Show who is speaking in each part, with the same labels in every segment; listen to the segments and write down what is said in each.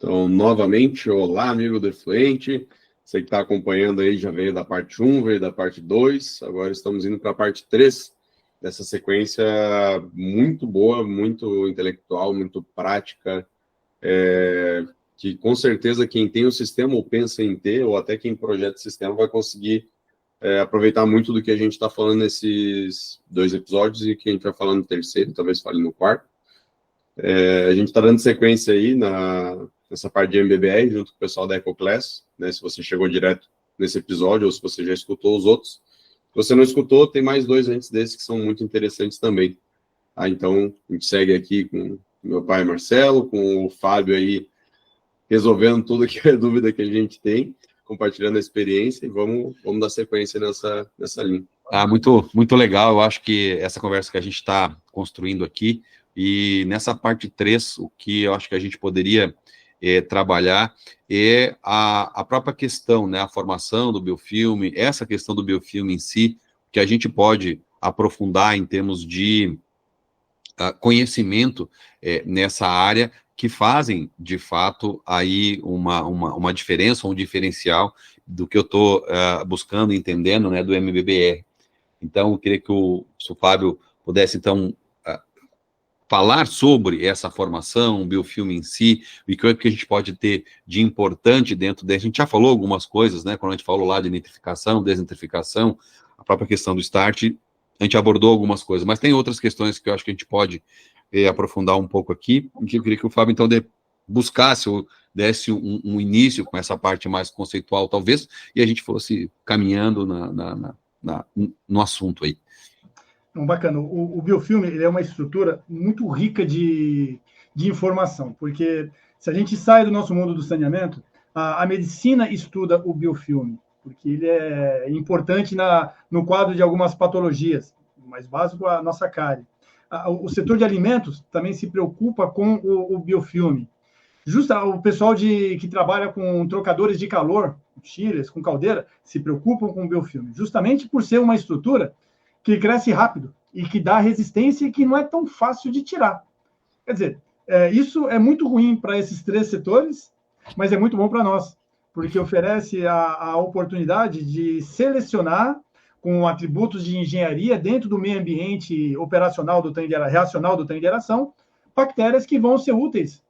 Speaker 1: Então, novamente, olá, amigo do Efluente. Você que está acompanhando aí já veio da parte 1, veio da parte 2. Agora estamos indo para a parte 3 dessa sequência muito boa, muito intelectual, muito prática, que com certeza quem tem o sistema ou pensa em ter, ou até quem projeta o sistema, vai conseguir aproveitar muito do que a gente está falando nesses 2 episódios e que a gente vai falando no terceiro, talvez fale no quarto. A gente está dando sequência aí nessa parte de MBBR, junto com o pessoal da EcoClass, né? Se você chegou direto nesse episódio, ou se você já escutou os outros. Se você não escutou, tem mais 2 antes desses que são muito interessantes também. Então, a gente segue aqui com meu pai Marcelo, com o Fábio aí, resolvendo tudo que é dúvida que a gente tem, compartilhando a experiência, e vamos dar sequência nessa linha.
Speaker 2: Muito, muito legal. Eu acho que essa conversa que a gente está construindo aqui, e nessa parte 3, o que eu acho que a gente poderia trabalhar é a própria questão, né, a formação do biofilme, essa questão do biofilme em si, que a gente pode aprofundar em termos de conhecimento nessa área, que fazem, de fato, aí uma diferença, um diferencial do que eu estou buscando, entendendo, né, do MBBR. Então, eu queria que o Fábio pudesse, então, falar sobre essa formação, o biofilme em si, e o que a gente pode ter de importante dentro dele. A gente já falou algumas coisas, né, quando a gente falou lá de nitrificação, desnitrificação, a própria questão do start, a gente abordou algumas coisas, mas tem outras questões que eu acho que a gente pode aprofundar um pouco aqui, e que eu queria que o Fábio, então, buscasse ou desse um início com essa parte mais conceitual, talvez, e a gente fosse caminhando no assunto aí.
Speaker 3: Bacana. O biofilme, ele é uma estrutura muito rica de informação, porque se a gente sai do nosso mundo do saneamento, a medicina estuda o biofilme, porque ele é importante no quadro de algumas patologias, o mais básico, a nossa cárie. O setor de alimentos também se preocupa com o biofilme. Justo o pessoal que trabalha com trocadores de calor, chillers, com caldeira, se preocupam com o biofilme, justamente por ser uma estrutura que cresce rápido e que dá resistência e que não é tão fácil de tirar. Quer dizer, isso é muito ruim para esses 3 setores, mas é muito bom para nós, porque oferece a oportunidade de selecionar com atributos de engenharia dentro do meio ambiente operacional reacional do tanque de aeração, bactérias que vão ser úteis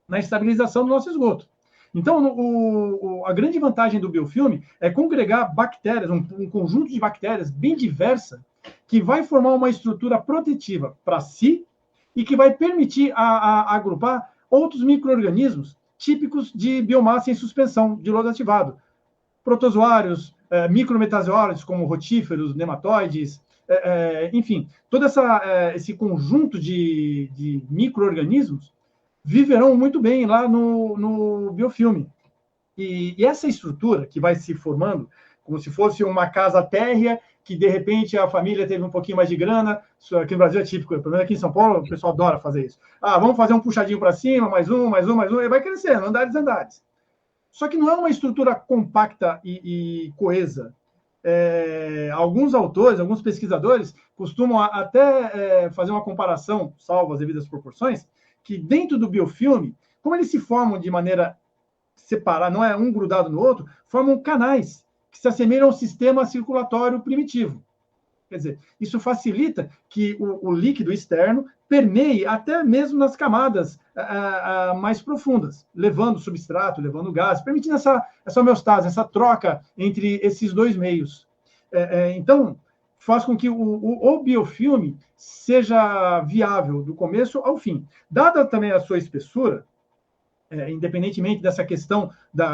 Speaker 3: na estabilização do nosso esgoto. Então, a grande vantagem do biofilme é congregar bactérias, um conjunto de bactérias bem diversa, que vai formar uma estrutura protetiva para si e que vai permitir agrupar outros micro-organismos típicos de biomassa em suspensão de lodo ativado. Protozoários, micrometazoários, como rotíferos, nematóides, enfim, todo esse conjunto de micro-organismos viverão muito bem lá no biofilme. E essa estrutura que vai se formando, como se fosse uma casa térrea, que de repente a família teve um pouquinho mais de grana, isso aqui no Brasil é típico, pelo menos aqui em São Paulo o pessoal adora fazer isso. Vamos fazer um puxadinho para cima, mais um, e vai crescendo, andares. Só que não é uma estrutura compacta e coesa. Alguns autores, alguns pesquisadores costumam até fazer uma comparação, salvo as devidas proporções, que dentro do biofilme, como eles se formam de maneira separada, não é um grudado no outro, formam canais que se assemelham ao sistema circulatório primitivo. Quer dizer, isso facilita que o líquido externo permeie até mesmo nas camadas mais profundas, levando substrato, levando gás, permitindo essa homeostase, essa troca entre esses 2 meios. Então, faz com que o biofilme seja viável do começo ao fim. Dada também a sua espessura, independentemente dessa questão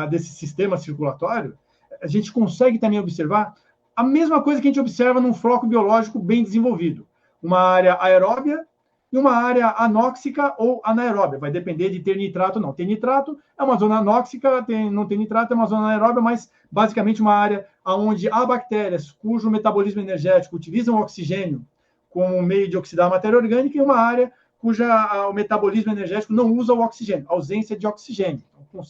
Speaker 3: desse sistema circulatório, a gente consegue também observar a mesma coisa que a gente observa num floco biológico bem desenvolvido. Uma área aeróbia e uma área anóxica ou anaeróbia. Vai depender de ter nitrato ou não. Ter nitrato é uma zona anóxica, não ter nitrato é uma zona anaeróbia, mas basicamente uma área onde há bactérias cujo metabolismo energético utilizam o oxigênio como meio de oxidar a matéria orgânica e uma área o metabolismo energético não usa o oxigênio, ausência de oxigênio. Então,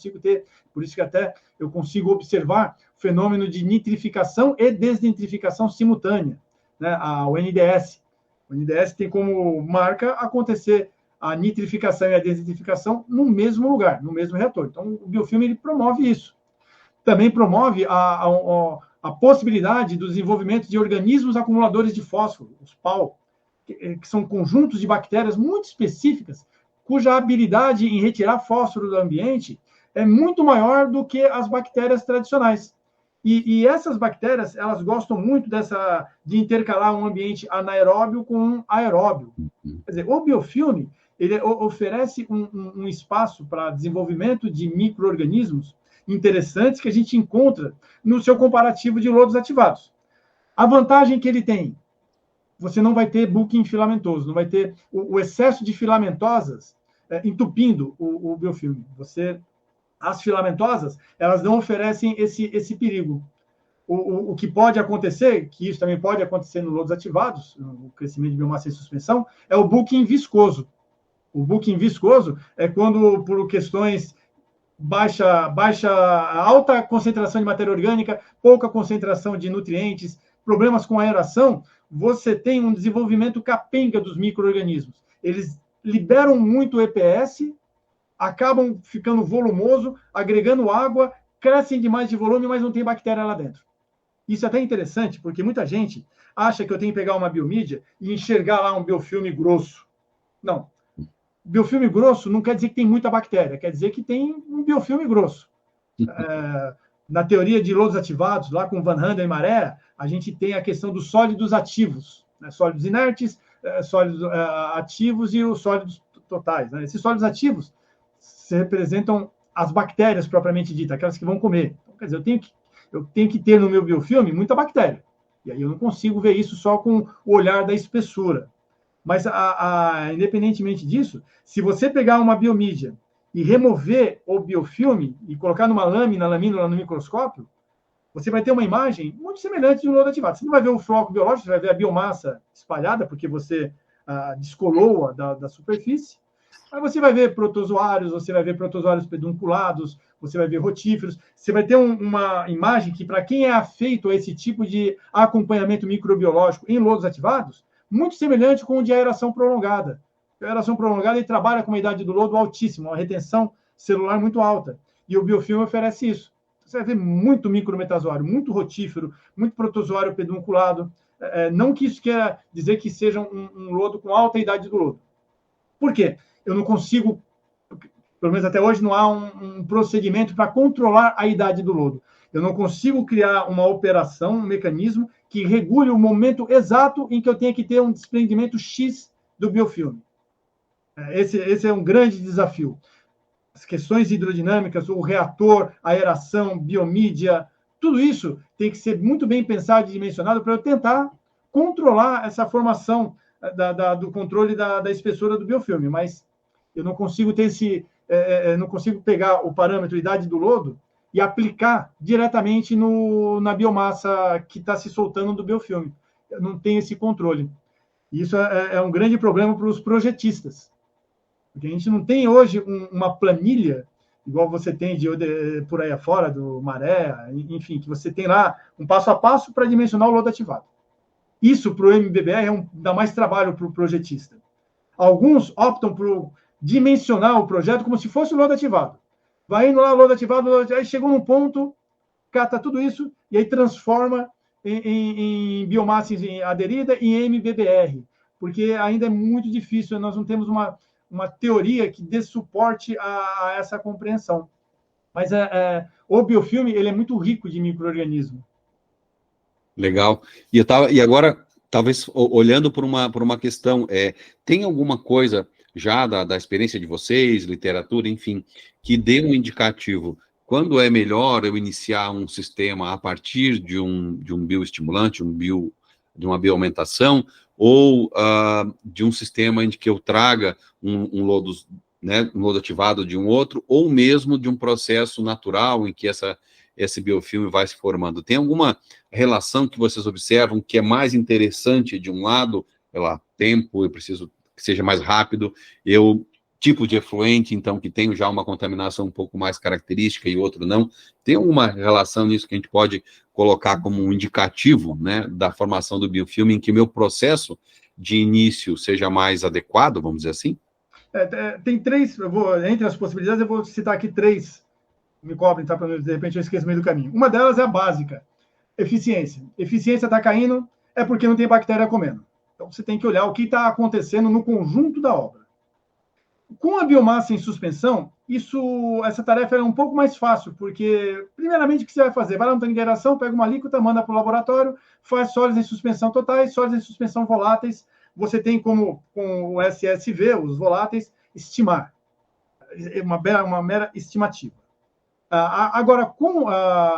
Speaker 3: por isso que até eu consigo observar o fenômeno de nitrificação e desnitrificação simultânea, né? O NDS. O NDS tem como marca acontecer a nitrificação e a desitrificação no mesmo lugar, no mesmo reator. Então, o biofilme ele promove isso. Também promove a possibilidade do desenvolvimento de organismos acumuladores de fósforo, os PAU, que são conjuntos de bactérias muito específicas, cuja habilidade em retirar fósforo do ambiente é muito maior do que as bactérias tradicionais. E essas bactérias, elas gostam muito de intercalar um ambiente anaeróbio com um aeróbio. Quer dizer, o biofilme ele oferece um espaço para desenvolvimento de micro-organismos interessantes que a gente encontra no seu comparativo de lodos ativados. A vantagem que ele tem, você não vai ter booking filamentoso, não vai ter o excesso de filamentosas entupindo o biofilme. As filamentosas, elas não oferecem esse perigo. O que pode acontecer, que isso também pode acontecer nos lodos ativados, no crescimento de biomassa em suspensão, é o booking viscoso. O booking viscoso é quando, por questões alta concentração de matéria orgânica, pouca concentração de nutrientes, problemas com aeração, você tem um desenvolvimento capenga dos micro-organismos. Eles liberam muito EPS, acabam ficando volumoso, agregando água, crescem demais de volume, mas não tem bactéria lá dentro. Isso é até interessante, porque muita gente acha que eu tenho que pegar uma biomídia e enxergar lá um biofilme grosso. Não. Biofilme grosso não quer dizer que tem muita bactéria, quer dizer que tem um biofilme grosso. Na teoria de lodos ativados, lá com Van Handen e Maré, a gente tem a questão dos sólidos ativos, né? Sólidos inertes, sólidos ativos e os sólidos totais. Né? Esses sólidos ativos representam as bactérias propriamente ditas, aquelas que vão comer. Então, quer dizer, eu tenho que ter no meu biofilme muita bactéria. E aí eu não consigo ver isso só com o olhar da espessura. Mas, independentemente disso, se você pegar uma biomídia e remover o biofilme e colocar numa lamínula no microscópio, você vai ter uma imagem muito semelhante de um lodo ativado. Você não vai ver o floco biológico, você vai ver a biomassa espalhada, porque você descolou-a da superfície. Aí você vai ver protozoários, você vai ver protozoários pedunculados, você vai ver rotíferos. Você vai ter uma imagem que, para quem é afeito a esse tipo de acompanhamento microbiológico em lodos ativados, muito semelhante com o de aeração prolongada. A aeração prolongada ele trabalha com uma idade do lodo altíssima, uma retenção celular muito alta. E o biofilme oferece isso. Você vai ver muito micrometazoário, muito rotífero, muito protozoário pedunculado. Não que isso queira dizer que seja um lodo com alta idade do lodo. Por quê? Eu não consigo, pelo menos até hoje, não há um procedimento para controlar a idade do lodo. Eu não consigo criar uma operação, um mecanismo que regule o momento exato em que eu tenho que ter um desprendimento X do biofilme. Esse é um grande desafio. As questões hidrodinâmicas, o reator, a aeração, biomídia, tudo isso tem que ser muito bem pensado e dimensionado para eu tentar controlar essa formação do controle da espessura do biofilme. Mas eu não consigo ter não consigo pegar o parâmetro idade do lodo e aplicar diretamente na biomassa que está se soltando do biofilme. Eu não tenho esse controle. Isso é um grande problema para os projetistas. Porque a gente não tem hoje uma planilha, igual você tem por aí afora, do Maré, enfim, que você tem lá um passo a passo para dimensionar o lodo ativado. Isso, para o MBBR, dá mais trabalho para o projetista. Alguns optam por dimensionar o projeto como se fosse o lodo ativado. Vai indo lá, lodo ativado, aí chegou num ponto, cata tudo isso, e aí transforma em biomassa aderida e em MBBR, porque ainda é muito difícil, nós não temos uma teoria que dê suporte a essa compreensão. Mas o biofilme ele é muito rico de micro-organismo.
Speaker 2: Legal. E agora, talvez, olhando por uma questão, tem alguma coisa já da experiência de vocês, literatura, enfim, que dê um indicativo quando é melhor eu iniciar um sistema a partir de um bioestimulante, de uma bioaumentação, ou de um sistema em que eu traga um lodo ativado de um outro, ou mesmo de um processo natural em que esse biofilme vai se formando. Tem alguma relação que vocês observam que é mais interessante de um lado, sei lá, tempo, eu preciso que seja mais rápido, tipo de efluente, então, que tem já uma contaminação um pouco mais característica e outro não. Tem alguma relação nisso que a gente pode colocar como um indicativo, né, da formação do biofilme, em que o meu processo de início seja mais adequado, vamos dizer assim?
Speaker 3: Tem três, entre as possibilidades, eu vou citar aqui três, me cobrem, tá? Para de repente eu esqueço no meio do caminho. Uma delas é a básica, eficiência. Eficiência está caindo, é porque não tem bactéria comendo. Então você tem que olhar o que está acontecendo no conjunto da obra. Com a biomassa em suspensão, essa tarefa é um pouco mais fácil, porque, primeiramente, o que você vai fazer? Vai lá no tanque de aeração, pega uma alíquota, manda para o laboratório, faz sólidos em suspensão totais, sólidos em suspensão voláteis. Você tem como, com o SSV, os voláteis, estimar. É uma mera estimativa. Agora,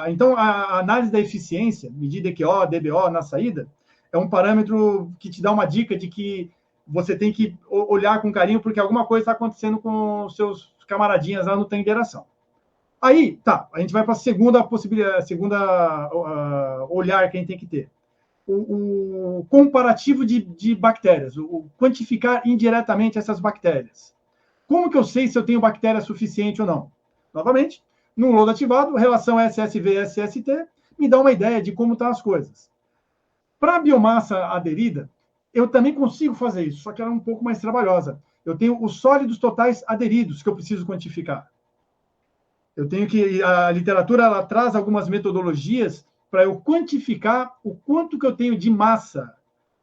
Speaker 3: então, a análise da eficiência, medir DQO, DBO na saída, é um parâmetro que te dá uma dica de que você tem que olhar com carinho, porque alguma coisa está acontecendo com os seus camaradinhas lá no tanque de aeração. Aí, tá, a gente vai para a segunda possibilidade, olhar que a gente tem que ter. O comparativo de bactérias, o quantificar indiretamente essas bactérias. Como que eu sei se eu tenho bactéria suficiente ou não? Novamente, num lodo ativado, relação SSV-SST me dá uma ideia de como estão as coisas. Para a biomassa aderida, eu também consigo fazer isso, só que ela é um pouco mais trabalhosa. Eu tenho os sólidos totais aderidos que eu preciso quantificar. A literatura ela traz algumas metodologias para eu quantificar o quanto que eu tenho de massa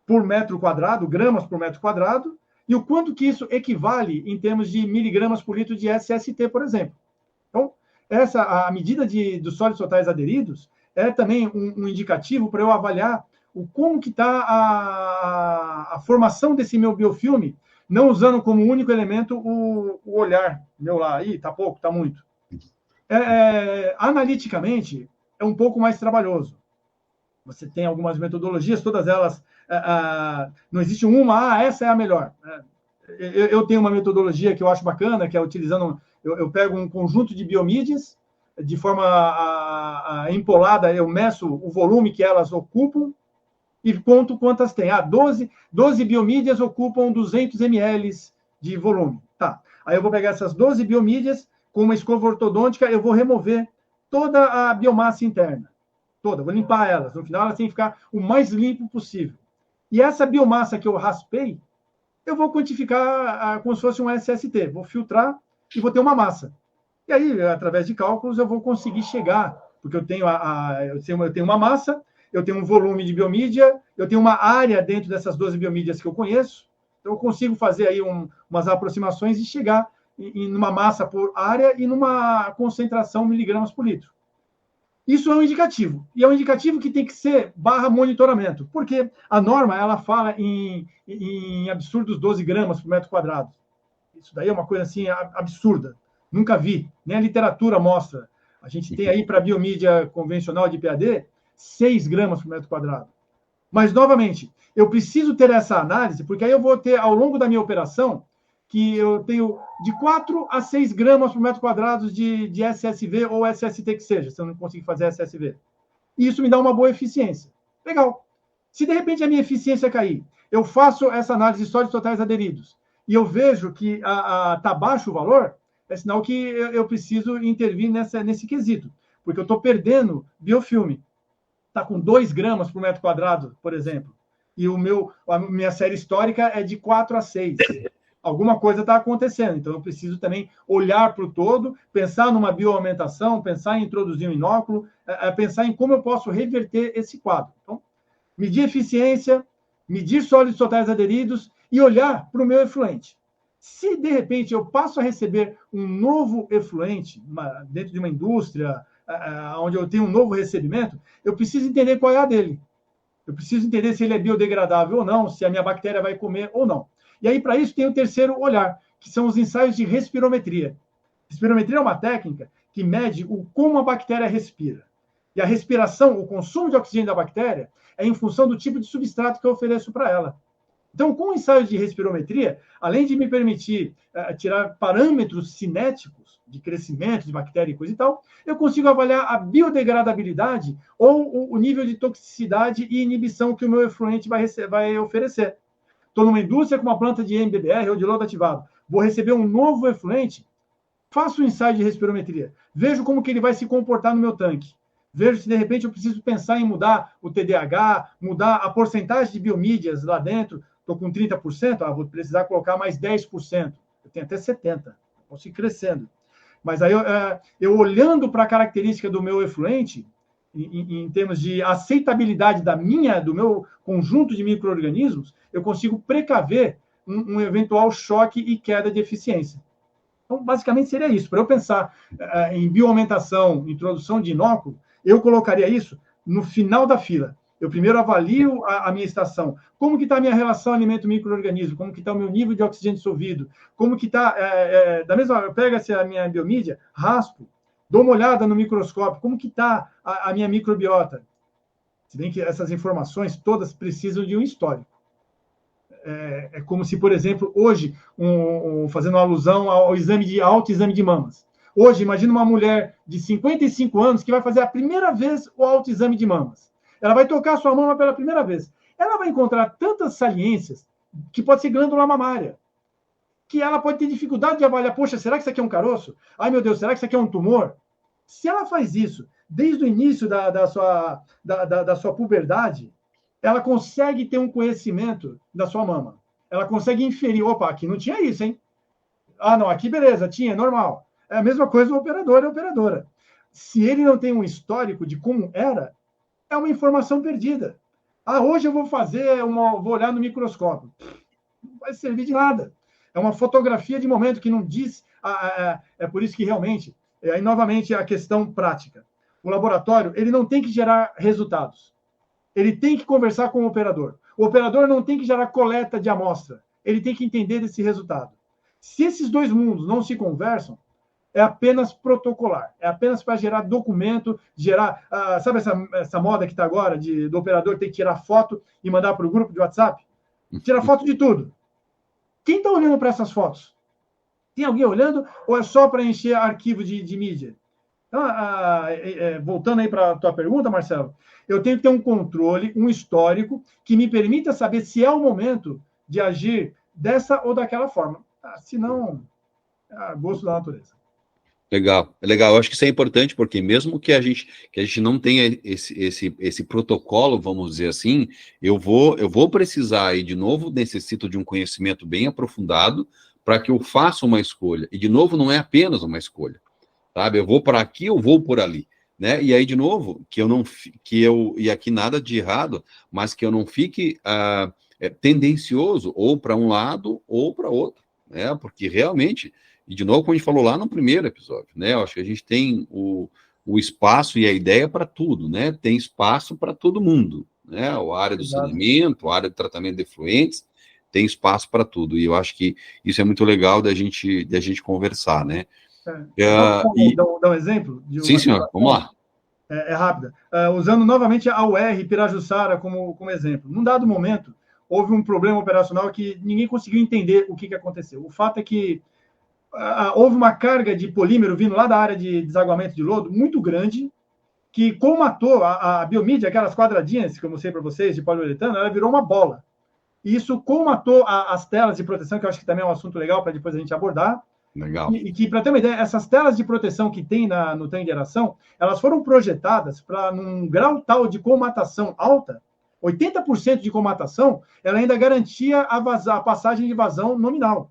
Speaker 3: por metro quadrado, gramas por metro quadrado, e o quanto que isso equivale em termos de miligramas por litro de SST, por exemplo. Então, a medida dos sólidos totais aderidos é também um indicativo para eu avaliar como que está a formação desse meu biofilme, não usando como único elemento o olhar meu lá. Ih, tá pouco, tá muito. Analiticamente, é um pouco mais trabalhoso. Você tem algumas metodologias, todas elas... não existe essa é a melhor. Eu tenho uma metodologia que eu acho bacana, que é utilizando... Eu pego um conjunto de biomídias, de forma empolada, eu meço o volume que elas ocupam, e conto quantas tem. 12 biomídias ocupam 200 ml de volume. Tá. Aí eu vou pegar essas 12 biomídias, com uma escova ortodôntica, eu vou remover toda a biomassa interna. Toda. Vou limpar elas. No final, elas têm que ficar o mais limpo possível. E essa biomassa que eu raspei, eu vou quantificar como se fosse um SST. Vou filtrar e vou ter uma massa. E aí, através de cálculos, eu vou conseguir chegar, porque eu tenho uma massa, eu tenho um volume de biomídia, eu tenho uma área dentro dessas 12 biomídias que eu conheço, então eu consigo fazer aí umas aproximações e chegar numa massa por área e numa concentração miligramas por litro. Isso é um indicativo, e é um indicativo que tem que ser /monitoramento, porque a norma ela fala em absurdos 12 gramas por metro quadrado. Isso daí é uma coisa assim absurda, nunca vi, nem a literatura mostra. A gente tem aí para biomídia convencional de PAD 6 gramas por metro quadrado. Mas, novamente, eu preciso ter essa análise, porque aí eu vou ter, ao longo da minha operação, que eu tenho de 4 a 6 gramas por metro quadrado de SSV ou SST que seja, se eu não conseguir fazer SSV. E isso me dá uma boa eficiência. Legal. Se, de repente, a minha eficiência cair, eu faço essa análise de sólidos totais aderidos, e eu vejo que está baixo o valor, é sinal que eu preciso intervir nesse quesito, porque eu estou perdendo biofilme. Está com 2 gramas por metro quadrado, por exemplo, e a minha série histórica é de 4 a 6. Alguma coisa está acontecendo, então eu preciso também olhar para o todo, pensar numa bioaumentação, pensar em introduzir um inóculo, pensar em como eu posso reverter esse quadro. Então, medir eficiência, medir sólidos totais aderidos e olhar para o meu efluente. Se, de repente, eu passo a receber um novo efluente dentro de uma indústria, onde eu tenho um novo recebimento, eu preciso entender qual é a dele. Eu preciso entender se ele é biodegradável ou não, se a minha bactéria vai comer ou não. E aí, para isso, tem o terceiro olhar, que são os ensaios de respirometria. Respirometria é uma técnica que mede como a bactéria respira. E a respiração, o consumo de oxigênio da bactéria, é em função do tipo de substrato que eu ofereço para ela. Então, com o ensaio de respirometria, além de me permitir tirar parâmetros cinéticos de crescimento de bactéria e coisa e tal, eu consigo avaliar a biodegradabilidade ou o nível de toxicidade e inibição que o meu efluente vai oferecer. Estou numa indústria com uma planta de MBBR ou de lodo ativado, vou receber um novo efluente, faço um ensaio de respirometria, vejo como que ele vai se comportar no meu tanque. Vejo se, de repente, eu preciso pensar em mudar o TDAH, mudar a porcentagem de biomídias lá dentro. Estou com 30%, vou precisar colocar mais 10%. eu tenho até 70, posso ir crescendo. Mas aí eu olhando para a característica do meu efluente, em termos de aceitabilidade do meu conjunto de micro-organismos, eu consigo precaver um eventual choque e queda de eficiência. Então, basicamente, seria isso. Para eu pensar em bioaumentação, introdução de inóculo, eu colocaria isso no final da fila. Eu primeiro avalio a minha estação. Como que está a minha relação alimento-micro-organismo? Como que está o meu nível de oxigênio dissolvido? Como que está... da mesma hora, pega-se a minha biomídia, raspo, dou uma olhada no microscópio. Como que está a minha microbiota? Se bem que essas informações todas precisam de um histórico. É como se, por exemplo, hoje, fazendo uma alusão ao autoexame de mamas. Hoje, imagina uma mulher de 55 anos que vai fazer a primeira vez o autoexame de mamas. Ela vai tocar a sua mama pela primeira vez. Ela vai encontrar tantas saliências, que pode ser glândula mamária, que ela pode ter dificuldade de avaliar, poxa, será que isso aqui é um caroço? Ai, meu Deus, será que isso aqui é um tumor? Se ela faz isso desde o início da sua puberdade, ela consegue ter um conhecimento da sua mama. Ela consegue inferir, opa, aqui não tinha isso, hein? Ah, não, aqui beleza, tinha, normal. É a mesma coisa o operador e a operadora. Se ele não tem um histórico de como era, é uma informação perdida. Ah, hoje eu vou vou olhar no microscópio. Não vai servir de nada. É uma fotografia de momento que não diz... É por isso que realmente, aí novamente a questão prática. O laboratório, ele não tem que gerar resultados. Ele tem que conversar com o operador. O operador não tem que gerar coleta de amostra. Ele tem que entender desse resultado. Se esses dois mundos não se conversam, é apenas protocolar. É apenas para gerar documento, gerar... sabe essa moda que está agora do operador ter que tirar foto e mandar para o grupo de WhatsApp? Tira foto de tudo. Quem está olhando para essas fotos? Tem alguém olhando ou é só para encher arquivo de mídia? Então, voltando aí para a tua pergunta, Marcelo, eu tenho que ter um controle, um histórico, que me permita saber se é o momento de agir dessa ou daquela forma. Se não, é gosto da natureza.
Speaker 2: Legal, legal. Eu acho que isso é importante, porque mesmo que a gente não tenha esse protocolo, vamos dizer assim, eu vou precisar, e de novo necessito de um conhecimento bem aprofundado para que eu faça uma escolha. E de novo, não é apenas uma escolha, sabe? Eu vou para aqui, eu vou por ali, né? E aí, de novo, e aqui nada de errado, mas que eu não fique tendencioso ou para um lado ou para outro, né? Porque realmente... E, de novo, como a gente falou lá no primeiro episódio, né? Eu acho que a gente tem o espaço e a ideia para tudo, né? Tem espaço para todo mundo, né? A área do saneamento, a área do tratamento de efluentes, tem espaço para tudo. E eu acho que isso é muito legal da gente conversar, né?
Speaker 3: Dar um exemplo?
Speaker 2: Sim, senhor. Vamos lá.
Speaker 3: É rápida. Usando novamente a UR Pirajussara como exemplo. Num dado momento, houve um problema operacional que ninguém conseguiu entender o que aconteceu. O fato é que houve uma carga de polímero vindo lá da área de desaguamento de lodo muito grande, que colmatou a biomídia, aquelas quadradinhas que eu mostrei para vocês, de poliuretano, ela virou uma bola. E isso colmatou as telas de proteção, que eu acho que também é um assunto legal para depois a gente abordar.
Speaker 2: Legal.
Speaker 3: E que, para ter uma ideia, essas telas de proteção que tem no tanque de aeração, elas foram projetadas para, num grau tal de colmatação alta, 80% de colmatação, ela ainda garantia a passagem de vazão nominal.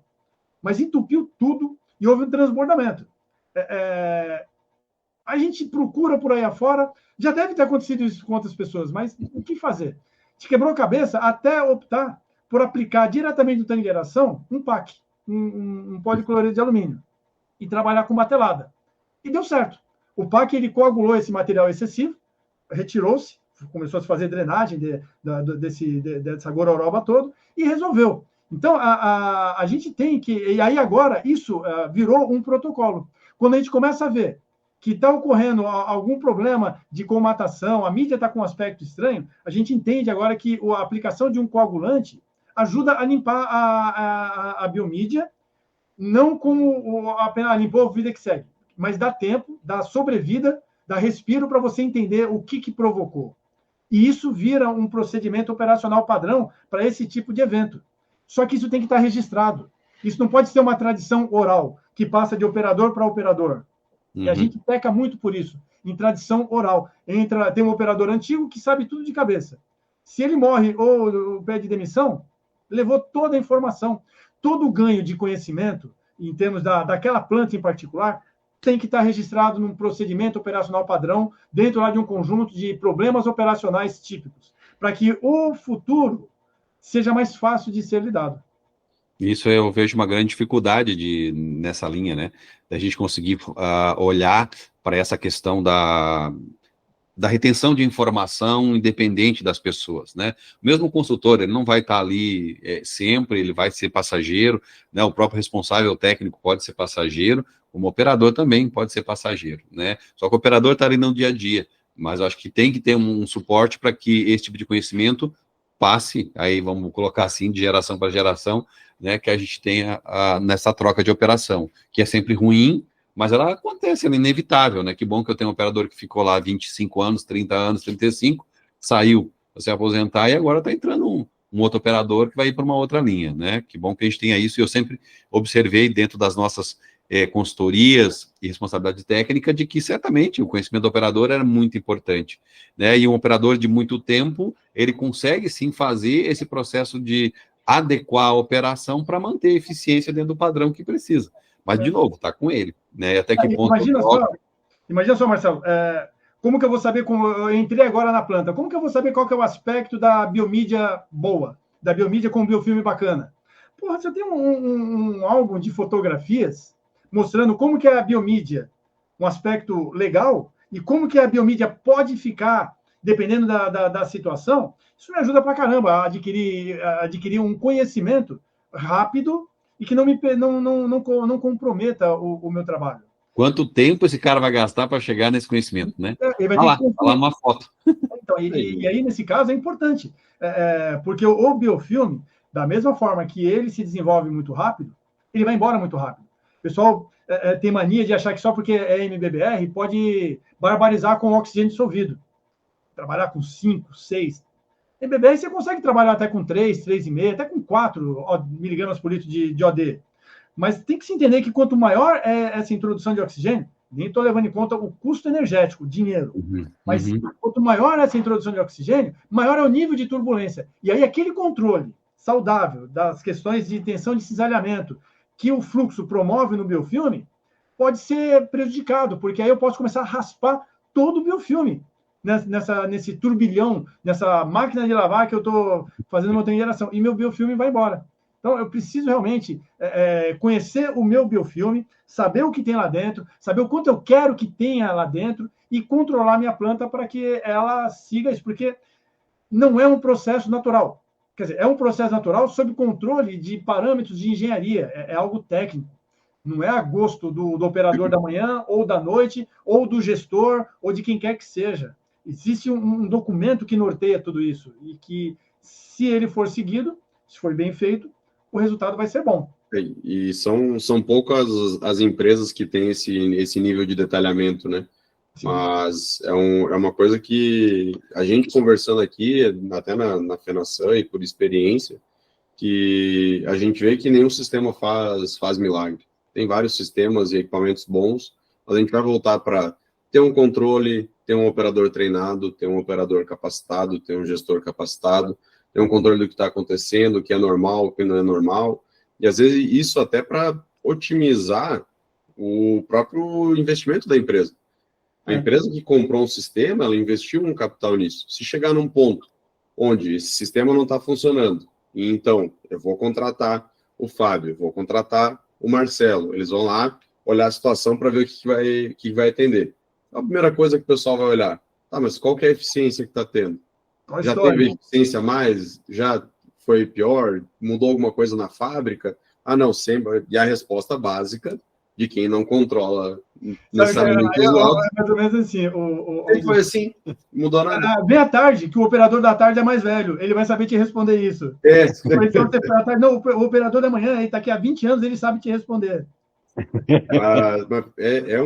Speaker 3: Mas entupiu tudo e houve um transbordamento. A gente procura por aí afora, já deve ter acontecido isso com outras pessoas, mas o que fazer? A gente quebrou a cabeça até optar por aplicar diretamente no tanque de aeração um PAC, um policloreto de alumínio, e trabalhar com batelada. E deu certo. O PAC ele coagulou esse material excessivo, retirou-se, começou a se fazer drenagem dessa gororoba todo e resolveu. Então, a gente tem que... E aí, agora, isso virou um protocolo. Quando a gente começa a ver que está ocorrendo algum problema de colmatação, a mídia está com um aspecto estranho, a gente entende agora que a aplicação de um coagulante ajuda a limpar a biomídia, não como apenas limpou a vida que segue, mas dá tempo, dá sobrevida, dá respiro para você entender o que provocou. E isso vira um procedimento operacional padrão para esse tipo de evento. Só que isso tem que estar registrado. Isso não pode ser uma tradição oral, que passa de operador para operador. Uhum. E a gente peca muito por isso, em tradição oral. Tem um operador antigo que sabe tudo de cabeça. Se ele morre ou pede demissão, levou toda a informação. Todo o ganho de conhecimento em termos daquela planta em particular, tem que estar registrado num procedimento operacional padrão, dentro lá de um conjunto de problemas operacionais típicos, para que o futuro seja mais fácil de ser lidado.
Speaker 2: Isso eu vejo uma grande dificuldade nessa linha, né? Da gente conseguir olhar para essa questão da retenção de informação independente das pessoas, né? Mesmo o consultor, ele não vai estar ali sempre, ele vai ser passageiro, né? O próprio responsável técnico pode ser passageiro, como operador também pode ser passageiro, né? Só que o operador está ali no dia a dia, mas eu acho que tem que ter um suporte para que esse tipo de conhecimento passe, aí vamos colocar assim, de geração para geração, né? Que a gente tenha nessa troca de operação, que é sempre ruim, mas ela acontece, ela é inevitável, né? Que bom que eu tenho um operador que ficou lá 25 anos, 30 anos, 35, saiu, você aposentar, e agora está entrando um outro operador que vai ir para uma outra linha, né? Que bom que a gente tenha isso, e eu sempre observei dentro das nossas consultorias e responsabilidade técnica de que certamente o conhecimento do operador era muito importante, né? E um operador de muito tempo, ele consegue sim fazer esse processo de adequar a operação para manter a eficiência dentro do padrão que precisa. Mas, de novo, está com ele, né? Até que ponto...
Speaker 3: Imagina só, Marcelo, como que eu vou saber, como eu entrei agora na planta, como que eu vou saber qual que é o aspecto da biomídia boa, da biomídia com um biofilme bacana? Porra, você tem um álbum de fotografias mostrando como que é a biomídia, um aspecto legal, e como que a biomídia pode ficar, dependendo da situação, isso me ajuda pra caramba a adquirir um conhecimento rápido e que não comprometa o meu trabalho.
Speaker 2: Quanto tempo esse cara vai gastar para chegar nesse conhecimento, né?
Speaker 3: Ele vai
Speaker 2: tá lá numa foto.
Speaker 3: Então, e aí, nesse caso, é importante, porque o biofilme, da mesma forma que ele se desenvolve muito rápido, ele vai embora muito rápido. O pessoal tem mania de achar que só porque é MBBR pode barbarizar com oxigênio dissolvido. Trabalhar com 5, 6. MBBR você consegue trabalhar até com 3, 3,5, até com 4 miligramas por litro de OD. Mas tem que se entender que quanto maior é essa introdução de oxigênio, nem estou levando em conta o custo energético, dinheiro, mas quanto maior é essa introdução de oxigênio, maior é o nível de turbulência. E aí aquele controle saudável das questões de tensão de cisalhamento que o fluxo promove no biofilme pode ser prejudicado, porque aí eu posso começar a raspar todo o biofilme nesse turbilhão, nessa máquina de lavar que eu estou fazendo uma geração, e meu biofilme vai embora. Então, eu preciso realmente conhecer o meu biofilme, saber o que tem lá dentro, saber o quanto eu quero que tenha lá dentro e controlar a minha planta para que ela siga isso, porque não é um processo natural. Quer dizer, é um processo natural sob controle de parâmetros de engenharia, é algo técnico. Não é a gosto do operador da manhã, ou da noite, ou do gestor, ou de quem quer que seja. Existe um documento que norteia tudo isso, e que, se ele for seguido, se for bem feito, o resultado vai ser bom.
Speaker 1: E são poucas as empresas que têm esse nível de detalhamento, né? Sim. Mas é uma coisa que a gente conversando aqui, até na FENASAN e por experiência, que a gente vê que nenhum sistema faz milagre. Tem vários sistemas e equipamentos bons, mas a gente vai voltar para ter um controle, ter um operador treinado, ter um operador capacitado, ter um gestor capacitado, ter um controle do que está acontecendo, o que é normal, o que não é normal, e às vezes isso até para otimizar o próprio investimento da empresa. A empresa que comprou um sistema, ela investiu um capital nisso. Se chegar num ponto onde esse sistema não está funcionando, e então eu vou contratar o Fábio, vou contratar o Marcelo, eles vão lá olhar a situação para ver o que vai atender. A primeira coisa que o pessoal vai olhar, tá, mas qual que é a eficiência que está tendo? Já teve eficiência a mais? Já foi pior? Mudou alguma coisa na fábrica? Ah, não, sempre. E a resposta básica de quem não controla necessariamente os logs.
Speaker 3: É mais ou menos assim.
Speaker 1: Foi assim, mudou nada.
Speaker 3: Bem à tarde, que o operador da tarde é mais velho, ele vai saber te responder isso. Não, o operador da manhã, ele está aqui há 20 anos, ele sabe te responder.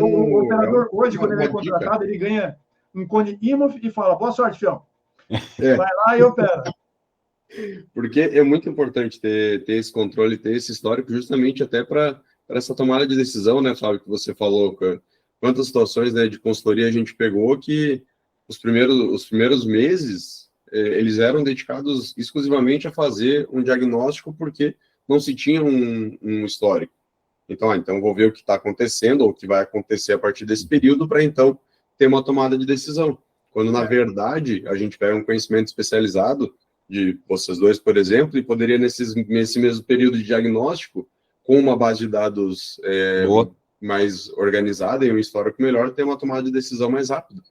Speaker 3: O operador hoje, quando ele é contratado, ele ganha um cone IMOF e fala, boa sorte, fião. Vai lá e opera.
Speaker 1: Porque é muito importante ter esse controle, ter esse histórico, justamente até para essa tomada de decisão, né, Fábio, que você falou. Quantas situações, né, de consultoria a gente pegou que os primeiros meses eles eram dedicados exclusivamente a fazer um diagnóstico porque não se tinha um histórico. Então, então vou ver o que está acontecendo, ou o que vai acontecer a partir desse período, para então ter uma tomada de decisão. Quando, na verdade, a gente pega um conhecimento especializado de vocês dois, por exemplo, e poderia, nesse mesmo período de diagnóstico, com uma base de dados mais organizada e um histórico melhor, ter uma tomada de decisão mais rápida.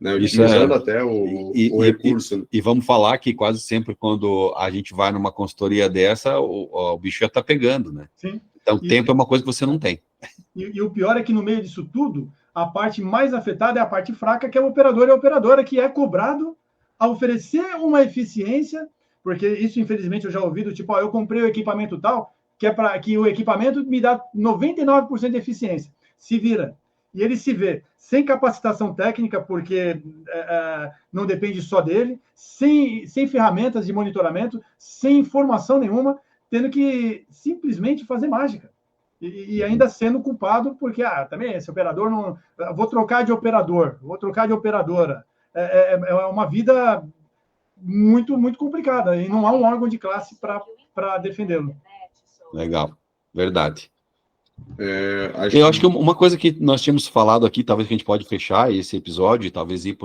Speaker 1: Né, utilizando até o recurso.
Speaker 2: E vamos falar que quase sempre quando a gente vai numa consultoria dessa, o bicho já está pegando, né?
Speaker 3: Sim.
Speaker 2: Então, tempo é uma coisa que você não tem.
Speaker 3: E o pior é que no meio disso tudo, a parte mais afetada é a parte fraca, que é o operador e a operadora, que é cobrado a oferecer uma eficiência, porque isso, infelizmente, eu já ouvi do tipo, eu comprei o equipamento tal, que é para que o equipamento me dá 99% de eficiência. Se vira. E ele se vê sem capacitação técnica, porque não depende só dele, sem ferramentas de monitoramento, sem informação nenhuma, tendo que simplesmente fazer mágica. E ainda sendo culpado, porque também esse operador não. Vou trocar de operador, vou trocar de operadora. É uma vida muito, muito complicada, e não há um órgão de classe para defendê-lo.
Speaker 2: Legal, verdade. Eu acho que uma coisa que nós tínhamos falado aqui, talvez que a gente pode fechar esse episódio, talvez ir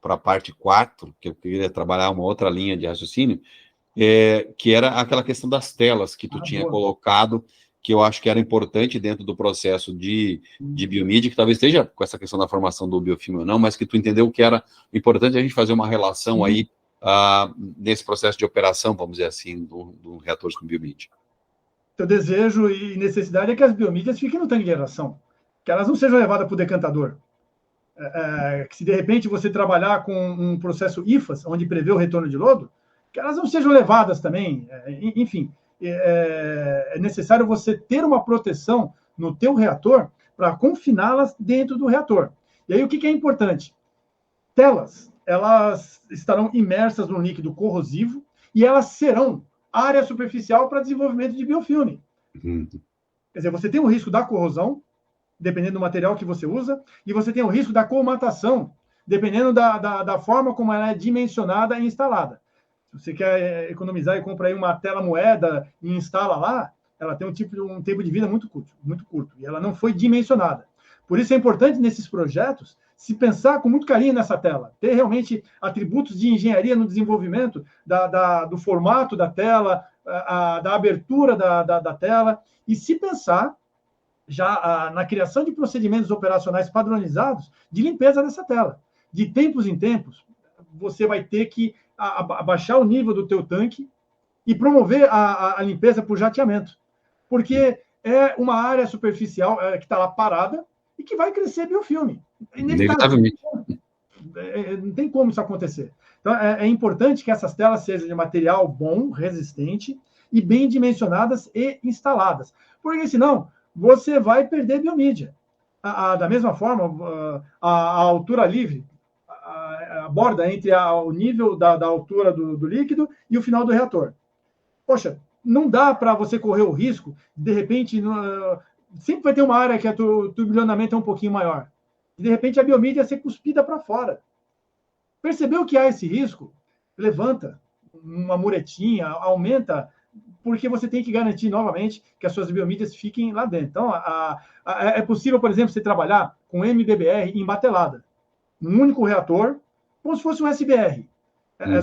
Speaker 2: para a parte 4, que eu queria trabalhar uma outra linha de raciocínio, que era aquela questão das telas que tu tinha colocado, que eu acho que era importante dentro do processo de biomídia, que talvez esteja com essa questão da formação do biofilme ou não, mas que tu entendeu que era importante a gente fazer uma relação aí nesse processo de operação, vamos dizer assim, do reatores com biomídia.
Speaker 3: Seu desejo e necessidade é que as biomídias fiquem no tanque de aeração, que elas não sejam levadas para o decantador. Que se de repente você trabalhar com um processo IFAS, onde prevê o retorno de lodo, que elas não sejam levadas também. Enfim, é necessário você ter uma proteção no teu reator para confiná-las dentro do reator. E aí o que é importante? Telas, elas estarão imersas no líquido corrosivo e elas serão área superficial para desenvolvimento de biofilme. Quer dizer, você tem o risco da corrosão, dependendo do material que você usa, e você tem o risco da colmatação, dependendo da forma como ela é dimensionada e instalada. Se você quer economizar e compra aí uma tela moeda e instala lá, ela tem um tempo de vida muito curto, e ela não foi dimensionada. Por isso é importante nesses projetos se pensar com muito carinho nessa tela, ter realmente atributos de engenharia no desenvolvimento do formato da tela, da abertura da tela, e se pensar já na criação de procedimentos operacionais padronizados de limpeza dessa tela. De tempos em tempos, você vai ter que abaixar o nível do teu tanque e promover a limpeza por jateamento, porque é uma área superficial que está lá parada e que vai crescer biofilme.
Speaker 2: Inevitavelmente.
Speaker 3: Não tem como isso acontecer. Então, é importante que essas telas sejam de material bom, resistente e bem dimensionadas e instaladas. Porque, senão, você vai perder biomídia. Da mesma forma, a altura livre, a borda entre o nível da altura do líquido e o final do reator. Poxa, não dá para você correr o risco, de repente, sempre vai ter uma área que o turbilhonamento é um pouquinho maior. E, de repente, a biomídia ser cuspida para fora. Percebeu que há esse risco? Levanta uma muretinha, aumenta, porque você tem que garantir novamente que as suas biomídias fiquem lá dentro. Então, é possível, por exemplo, você trabalhar com MBBR embatelada, num único reator, como se fosse um SBR.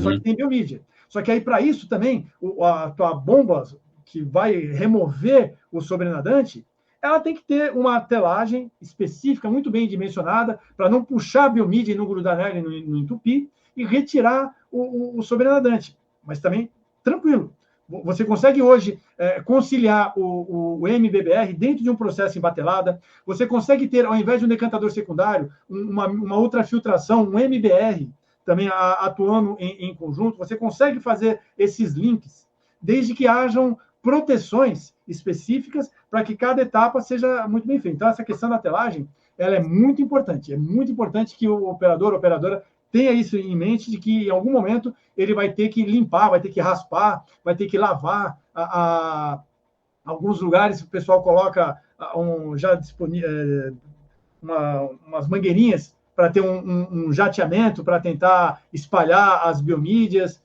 Speaker 3: Só que tem biomídia. Só que aí, para isso também, a tua bomba que vai remover o sobrenadante, ela tem que ter uma telagem específica, muito bem dimensionada, para não puxar a biomídia e não grudar nela e não entupir, e retirar o sobrenadante. Mas também, tranquilo. Você consegue hoje conciliar o MBBR dentro de um processo embatelada. Você consegue ter, ao invés de um decantador secundário, uma ultrafiltração, um MBR, também atuando em conjunto. Você consegue fazer esses links, desde que hajam proteções específicas para que cada etapa seja muito bem feita. Então, essa questão da telagem, ela é muito importante. É muito importante que o operador ou operadora tenha isso em mente, de que em algum momento ele vai ter que limpar, vai ter que raspar, vai ter que lavar. Alguns lugares o pessoal coloca já disponível umas mangueirinhas para ter um jateamento, para tentar espalhar as biomídias.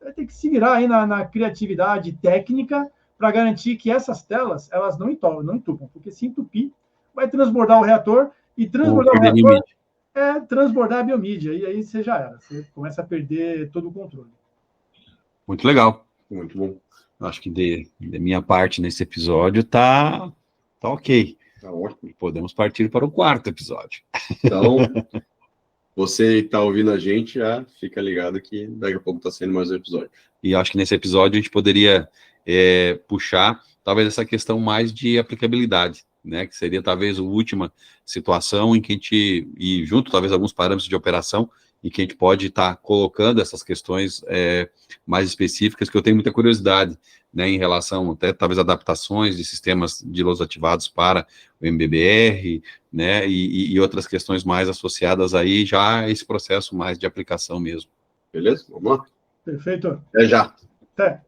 Speaker 3: Vai ter que se virar aí na criatividade técnica para garantir que essas telas elas não entupam, porque se entupir, vai transbordar o reator, e transbordar o reator é transbordar a biomídia, e aí você já era, você começa a perder todo o controle.
Speaker 2: Muito legal.
Speaker 1: Muito bom.
Speaker 2: Acho que de minha parte nesse episódio tá ok.
Speaker 1: Tá ótimo.
Speaker 2: Podemos partir para o 4º episódio.
Speaker 1: Então, você que está ouvindo a gente, já fica ligado que daqui a pouco está sendo mais um episódio.
Speaker 2: E acho que nesse episódio a gente poderia puxar talvez essa questão mais de aplicabilidade, né? Que seria talvez a última situação em que a gente, e junto talvez alguns parâmetros de operação, em que a gente pode estar colocando essas questões mais específicas, que eu tenho muita curiosidade, né, em relação até talvez adaptações de sistemas de LOS ativados para o MBBR, né, e outras questões mais associadas aí já a esse processo mais de aplicação mesmo.
Speaker 1: Beleza? Vamos lá?
Speaker 3: Perfeito.
Speaker 1: Até já.
Speaker 3: Até.